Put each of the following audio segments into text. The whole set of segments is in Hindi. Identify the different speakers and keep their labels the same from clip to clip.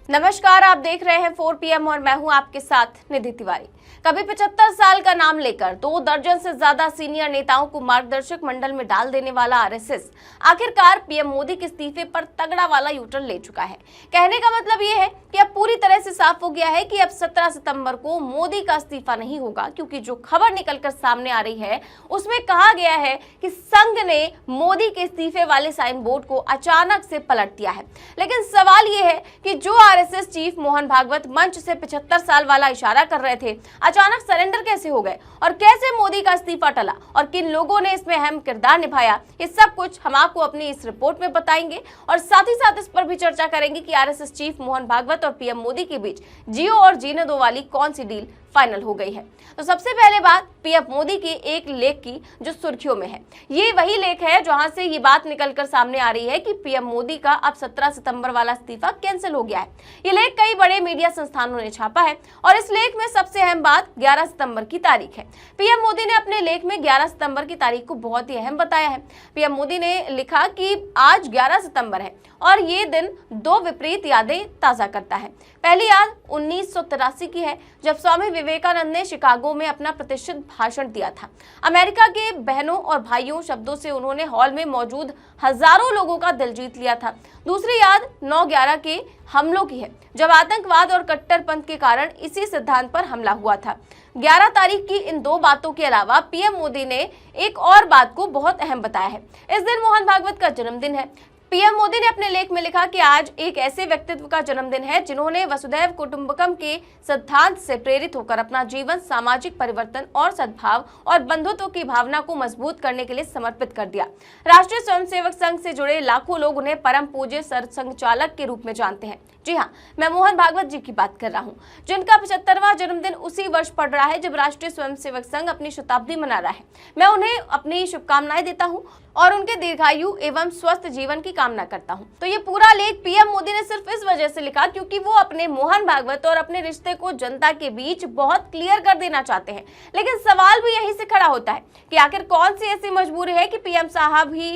Speaker 1: नमस्कार, आप देख रहे हैं 4 PM और मैं हूं आपके साथ निधि तिवारी। कभी 75 साल का नाम लेकर 2 दर्जन से ज्यादा सीनियर नेताओं को मार्गदर्शक मंडल में डाल देने वाला आरएसएस आखिरकार पीएम मोदी के इस्तीफे पर तगड़ा वाला यूटर्न ले चुका है। कहने का मतलब ये है कि अब पूरी तरह से साफ हो गया है कि अब 17 सितंबर को मोदी का इस्तीफा नहीं होगा, क्योंकि जो खबर निकलकर सामने आ रही है उसमें कहा गया है कि संघ ने मोदी के इस्तीफे वाले साइन बोर्ड को अचानक से पलट दिया है। लेकिन सवाल ये है कि जो आरएसएस चीफ मोहन भागवत मंच से 75 साल वाला इशारा कर रहे थे, अचानक सरेंडर कैसे हो गए और कैसे मोदी का इस्तीफा टला और किन लोगों ने इसमें अहम किरदार निभाया, ये सब कुछ हम आपको अपनी इस रिपोर्ट में बताएंगे और साथ ही साथ इस पर भी चर्चा करेंगे कि आरएसएस चीफ मोहन भागवत और पीएम मोदी के बीच जियो और जीने दो वाली कौन सी डील फाइनल हो गई है। तो सबसे पहले बात पीएम मोदी के एक लेख की जो सुर्खियों में है। ये वही लेख है जहां से ये बात निकलकर सामने आ रही है कि पीएम मोदी का अब 17 सितंबर वाला इस्तीफा कैंसिल हो गया है। ये लेख कई बड़े मीडिया संस्थानों ने छापा है और इस लेख में सबसे अहम बात 11 सितंबर की तारीख है। पीएम मोदी ने अपने लेख में 11 सितंबर की तारीख को बहुत ही अहम बताया है। पीएम मोदी ने लिखा कि आज 11 सितंबर है और ये दिन 2 विपरीत यादें ताजा करता है। पहली याद 1983 की है, जब स्वामी विवेकानंद ने शिकागो में अपना प्रतिष्ठित भाषण दिया था। अमेरिका के बहनों और भाइयों शब्दों से उन्होंने हॉल में मौजूद हजारों लोगों का दिल जीत लिया था। दूसरी याद 9/11 के हमलों की है, जब आतंकवाद और कट्टरपंथ के कारण इसी सिद्धांत पर हमला हुआ था। 11 तारीख की इन 2 बातों के अलावा पीएम मोदी ने एक और बात को बहुत अहम बताया है। इस दिन मोहन भागवत का जन्मदिन है। पीएम मोदी ने अपने लेख में लिखा कि आज एक ऐसे व्यक्तित्व का जन्मदिन है जिन्होंने वसुधैव कुटुंबकम के सिद्धांत से प्रेरित होकर अपना जीवन सामाजिक परिवर्तन और सद्भाव और बंधुत्व की भावना को मजबूत करने के लिए समर्पित कर दिया। राष्ट्रीय स्वयंसेवक संघ से जुड़े लाखों लोग उन्हें परम पूज्य सरसंघचालक के रूप में जानते हैं। जी हाँ, मैं मोहन भागवत जी की बात कर रहा हूँ, जिनका 75वां जन्मदिन उसी वर्ष पड़ रहा है जब राष्ट्रीय स्वयंसेवक संघ अपनी शताब्दी मना रहा है। मैं उन्हें अपनी शुभकामनाएं देता हूँ और उनके दीर्घायु एवं स्वस्थ जीवन की कामना करता हूं। तो ये पूरा लेख पीएम मोदी ने सिर्फ इस वजह से लिखा क्योंकि वो अपने मोहन भागवत और अपने रिश्ते को जनता के बीच बहुत क्लियर कर देना चाहते हैं। लेकिन सवाल भी यहीं से खड़ा होता है कि आखिर कौन सी ऐसी मजबूरी है कि पीएम साहब ही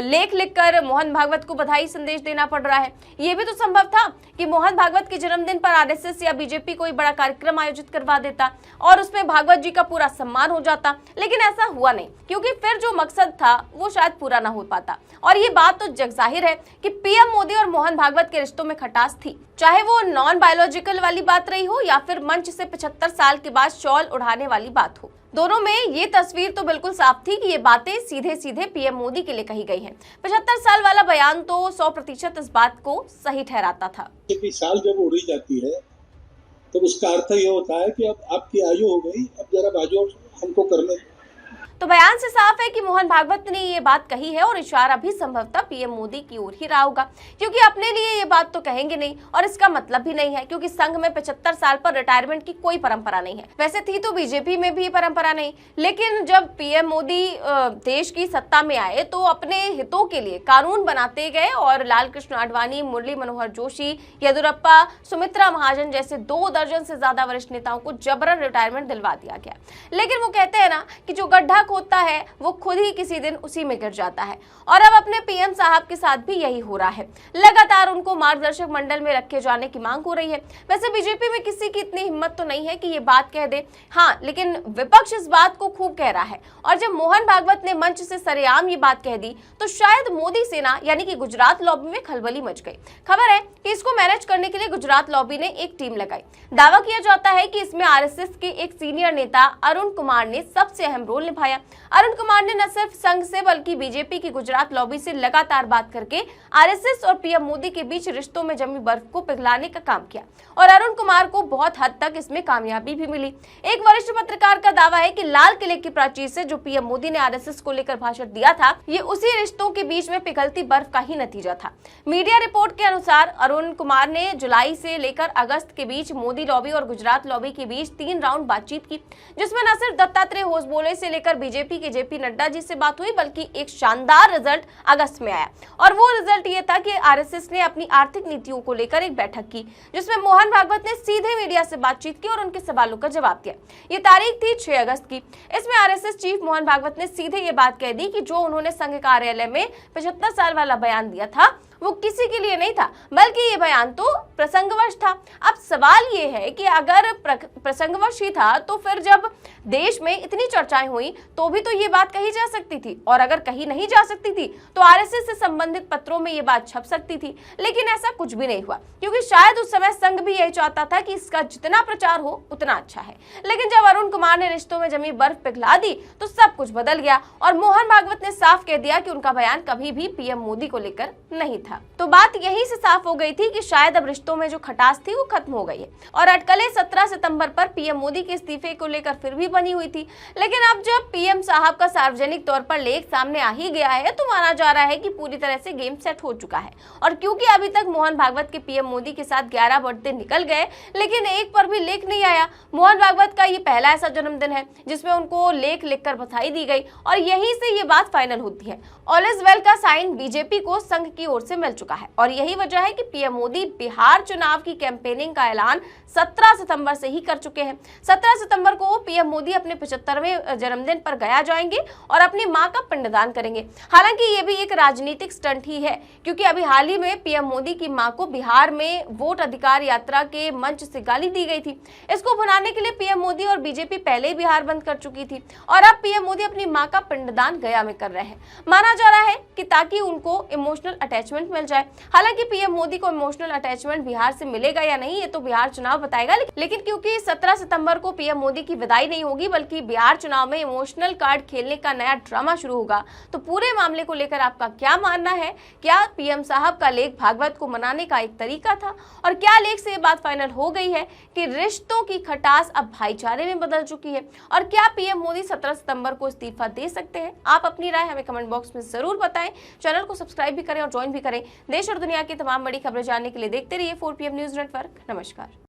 Speaker 1: लेख लिखकर मोहन भागवत को बधाई संदेश देना पड़ रहा है। ये भी तो संभव था कि मोहन भागवत के जन्मदिन पर आरएसएस या बीजेपी कोई बड़ा कार्यक्रम आयोजित करवा देता और उसमें भागवत जी का पूरा सम्मान हो जाता, लेकिन ऐसा हुआ नहीं, क्योंकि फिर जो मकसद था वो शायद पूरा ना हो पाता। और ये बात तो जग जाहिर है कि पीएम मोदी और मोहन भागवत के रिश्तों में खटास थी, चाहे वो नॉन बायोलॉजिकल वाली बात रही हो या फिर मंच से 75 साल के बाद शॉल उड़ाने वाली बात हो। दोनों में ये तस्वीर तो बिल्कुल साफ थी कि ये बातें सीधे सीधे पीएम मोदी के लिए कही गई हैं। 75 साल वाला बयान तो 100% इस बात को सही ठहराता था।
Speaker 2: साल जब उड़ी जाती है तो उसका अर्थ ये होता है कि अब आपकी आयु हो गई, अब जरा बाजू हमको करने।
Speaker 1: तो बयान से साफ है कि मोहन भागवत ने ये बात कही है और इशारा भी संभवतः पीएम मोदी की ओर ही रहा होगा, क्योंकि अपने लिए ये बात तो कहेंगे नहीं और इसका मतलब भी नहीं है, क्योंकि संघ में 75 साल पर रिटायरमेंट की कोई परंपरा नहीं है। वैसे थी तो बीजेपी में भी परंपरा नहीं, लेकिन जब पीएम मोदी देश की सत्ता में आए तो अपने हितों के लिए कानून बनाते गए और लाल कृष्ण आडवाणी, मुरली मनोहर जोशी, येदियुरप्पा, सुमित्रा महाजन जैसे 2 दर्जन से ज्यादा वरिष्ठ नेताओं को जबरन रिटायरमेंट दिलवा दिया गया। लेकिन वो कहते हैं ना कि जो गड्ढा होता है वो खुद ही किसी दिन उसी में गिर जाता है, और अब अपने पीएम साहब के साथ भी यही हो रहा है। लगातार उनको मार्गदर्शक मंडल में रखे जाने की मांग हो रही है। वैसे बीजेपी में किसी की इतनी हिम्मत तो नहीं है कि ये बात कह दे, हाँ, लेकिन विपक्ष इस बात को खूब कह रहा है। और जब मोहन भागवत ने मंच से सरेआम ये बात कह दी तो शायद मोदी सेना यानी कि गुजरात लॉबी में खलबली मच गई। खबर है कि इसको मैनेज करने के लिए गुजरात लॉबी ने एक टीम लगाई। दावा किया जाता है कि इसमें आरएसएस के एक सीनियर नेता अरुण कुमार ने सबसे अहम रोल निभाया। अरुण कुमार ने न सिर्फ संघ से बल्कि बीजेपी की गुजरात लॉबी से लगातार बात करके आरएसएस और पीएम मोदी के बीच रिश्तों में जमी बर्फ को पिघलाने का काम किया, और अरुण कुमार को बहुत हद तक इसमें कामयाबी भी मिली। एक वरिष्ठ पत्रकार का दावा है कि लाल किले की प्राचीर से जो पीएम मोदी ने आरएसएस को लेकर भाषण दिया था, ये उसी रिश्तों के बीच में पिघलती बर्फ का ही नतीजा था। मीडिया रिपोर्ट के अनुसार अरुण कुमार ने जुलाई से लेकर अगस्त के बीच मोदी लॉबी और गुजरात लॉबी के बीच 3 राउंड बातचीत की, जिसमें न सिर्फ दत्तात्रेय होसबोले से लेकर बीजेपी के जेपी नड्डा जी से बात हुई, बल्कि एक शानदार रिजल्ट अगस्त में आया, और वो रिजल्ट ये था कि आरएसएस ने अपनी आर्थिक नीतियों को लेकर एक बैठक की, जिसमें मोहन भागवत ने सीधे मीडिया से बातचीत की और उनके सवालों का जवाब दिया। ये तारीख थी 6 अगस्त की। इसमें आरएसएस चीफ मोहन भागवत ने सीधे ये बात कह दी कि जो उन्होंने संघ कार्यालय में 75 साल वाला बयान दिया था वो किसी के लिए नहीं था, बल्कि ये बयान तो प्रसंगवश था। अब सवाल ये है कि अगर प्रसंगवश ही था तो फिर जब देश में इतनी चर्चाएं हुई तो भी तो ये बात कही जा सकती थी, और अगर कही नहीं जा सकती थी तो आरएसएस से संबंधित पत्रों में ये बात छप सकती थी। लेकिन ऐसा कुछ भी नहीं हुआ, क्योंकि शायद उस समय संघ भी यही चाहता था कि इसका जितना प्रचार हो उतना अच्छा है। लेकिन जब अरुण कुमार ने रिश्तों में जमी बर्फ पिघला दी तो सब कुछ बदल गया, और मोहन भागवत ने साफ कह दिया कि उनका बयान कभी भी पीएम मोदी को लेकर नहीं था। तो बात यहीं से साफ हो गई थी कि शायद अब रिश्तों में जो खटास थी वो खत्म हो गई है, और अटकलें 17 सितंबर पर पीएम मोदी के इस्तीफे को लेकर फिर भी बनी हुई थी। लेकिन अब जब पीएम साहब का सार्वजनिक तौर पर लेख सामने आ ही गया है तो माना जा रहा है कि पूरी तरह से गेम सेट हो चुका है। और क्योंकि अभी तक मोहन भागवत के पीएम मोदी के साथ 11 बर्थडे निकल गए, लेकिन एक पर भी लेख नहीं आया। मोहन भागवत का ये पहला ऐसा जन्मदिन है जिसमें उनको लेख लिखकर बधाई दी गई, और यहीं से ये बात फाइनल होती है। ऑल इज वेल का साइन बीजेपी को संघ की ओर से मिल चुका है, और यही वजह है कि पीएम मोदी बिहार चुनाव की कैंपेनिंग का ऐलान 17 सितंबर से ही कर चुके हैं। 17 सितंबर को पीएम मोदी अपने 75वें जन्मदिन पर गया जाएंगे और अपनी मां का पिंडदान करेंगे। हालांकि ये भी एक राजनीतिक स्टंट ही है, क्योंकि अभी हाल ही में पीएम मोदी की मां को बिहार में वोट अधिकार यात्रा के मंच से गाली दी गई थी। इसको भुनाने के लिए पीएम मोदी और बीजेपी पहले ही बिहार बंद कर चुकी थी, और अब पीएम मोदी अपनी मां का पिंडदान गया में कर रहे हैं। माना जा रहा है कि ताकि उनको इमोशनल अटैचमेंट मिल जाए। हालांकि पीएम मोदी को इमोशनल अटैचमेंट बिहार से मिलेगा या नहीं ये तो बिहार चुनाव बताएगा, लेकिन क्योंकि 17 सितंबर को पीएम मोदी की विदाई नहीं होगी बल्कि बिहार चुनाव में इमोशनल कार्ड खेलने का नया ड्रामा शुरू होगा, तो पूरे मामले को लेकर आपका क्या मानना है? क्या पीएम साहब का लेख भागवत को मनाने का एक तरीका था, और क्या लेख से ये बात फाइनल हो गई है कि रिश्तों की खटास अब भाईचारे में बदल चुकी है, और क्या पीएम मोदी 17 सितंबर को इस्तीफा दे सकते हैं? आप अपनी राय हमें कमेंट बॉक्स में जरूर बताएं। चैनल को सब्सक्राइब भी करें और ज्वाइन भी करें। देश और दुनिया की तमाम बड़ी खबरें जानने के लिए देखते रहिए 4PM न्यूज नेटवर्क। नमस्कार।